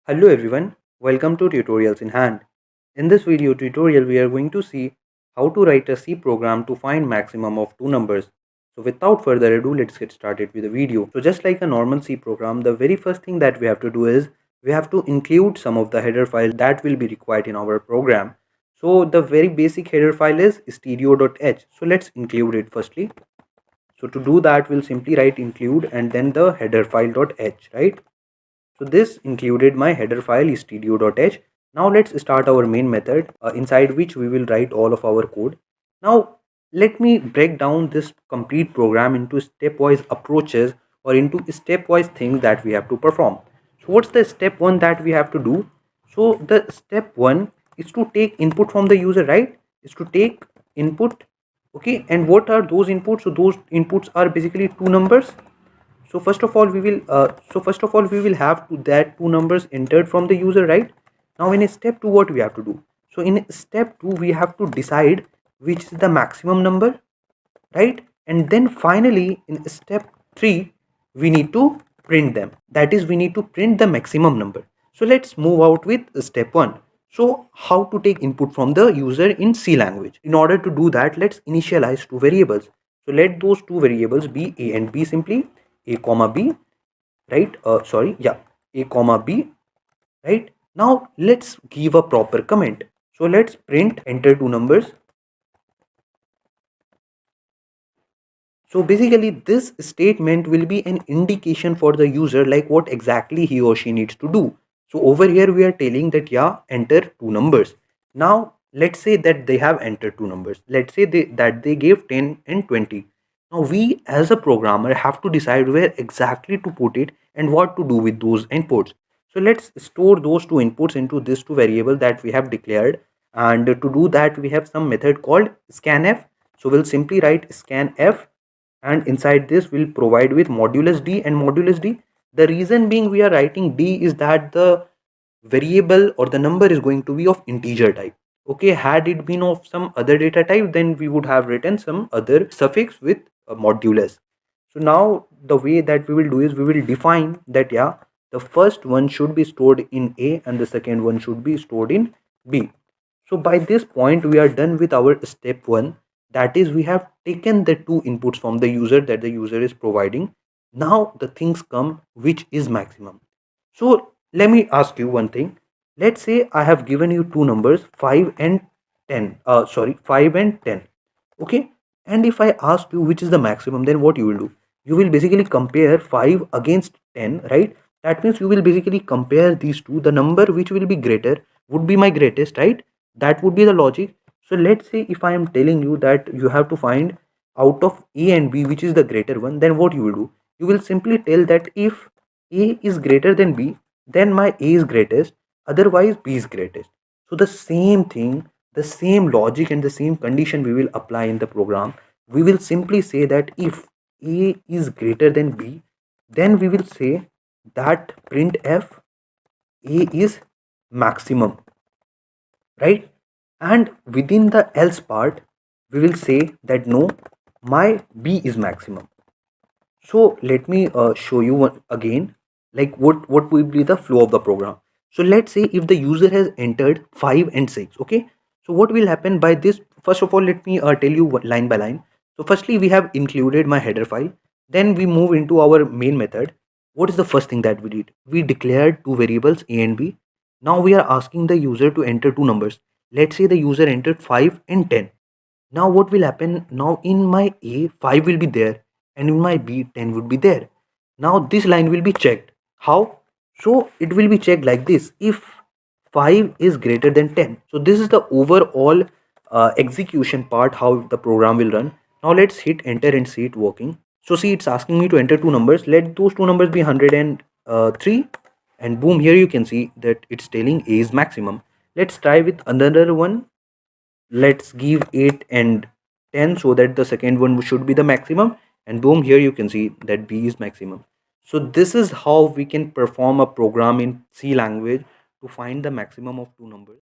Hello everyone, welcome to Tutorials in Hand. In this video tutorial we are going to see how to write a C program to find maximum of two numbers. So without further ado, let's get started with the video. So just like a normal C program, the very first thing that we have to do is we have to include some of the header files that will be required in our program. So the very basic header file is stereo.h. So let's include it firstly. So to do that, we'll simply write include and then the header file.h, right? So this included my header file studio.h. Now let's start our main method inside which we will write all of our code. Now let me break down this complete program into stepwise approaches or into stepwise things that we have to perform. So what's the step one that we have to do? So the step one is to take input from the user, right? Is to take input. Okay, and what are those inputs? So those inputs are basically two numbers. So first of all we will have to that two numbers entered from the user, right? Now in step 2 what we have to do? So in step 2 we have to decide which is the maximum number, right? And then finally in step 3 we need to print them, that is we need to print the maximum number. So let's move out with step 1. So how to take input from the user in C language? In order to do that, let's initialize two variables. So let those two variables be a and b, simply a comma b, right? A comma b, right? Now let's give a proper comment. So let's print enter two numbers. So basically this statement will be an indication for the user like what exactly he or she needs to do. So over here we are telling that yeah, enter two numbers. Now let's say that they have entered two numbers. Let's say that they gave 10 and 20. Now we as a programmer have to decide where exactly to put it and what to do with those inputs. So let's store those two inputs into this two variable that we have declared. And to do that we have some method called scanf. So we'll simply write scanf, and inside this we'll provide with modulus d and modulus d. The reason being we are writing d is that the variable or the number is going to be of integer type. Okay, had it been of some other data type, then we would have written some other suffix with a modulus. So now the way that we will do is we will define that yeah, the first one should be stored in a and the second one should be stored in b. So by this point we are done with our step 1, that is we have taken the two inputs from the user that the user is providing. Now the things come which is maximum. So let me ask you one thing. Let's say I have given you two numbers 5 and 10. 5 and 10. Okay, and if I ask you which is the maximum, then what you will do? You will basically compare 5 against 10, right? That means you will basically compare these two. The number which will be greater would be my greatest, right? That would be the logic. So let's say if I am telling you that you have to find out of a and b which is the greater one, then what you will do? You will simply tell that if a is greater than b, then my a is greatest, otherwise b is greatest. So the same thing, the same logic and the same condition we will apply in the program. We will simply say that if a is greater than b, then we will say that printf a is maximum, right? And within the else part we will say that no, my b is maximum. So let me show you one again, like what will be the flow of the program. So let's say if the user has entered 5 and 6. Okay, so what will happen by this? First of all, let me tell you line by line. So firstly we have included my header file, then we move into our main method. What is the first thing that we did? We declared two variables a and b. Now we are asking the user to enter two numbers. Let's say the user entered 5 and 10. Now what will happen? Now in my a 5 will be there and in my b 10 would be there. Now this line will be checked. How? So it will be checked like this: if 5 is greater than 10. So this is the overall execution part, how the program will run. Now let's hit enter and see it working. So see, it's asking me to enter two numbers. Let those two numbers be 103, and boom, here you can see that it's telling a is maximum. Let's try with another one. Let's give 8 and 10 so that the second one should be the maximum, and boom, here you can see that b is maximum. So this is how we can perform a program in C language to find the maximum of two numbers.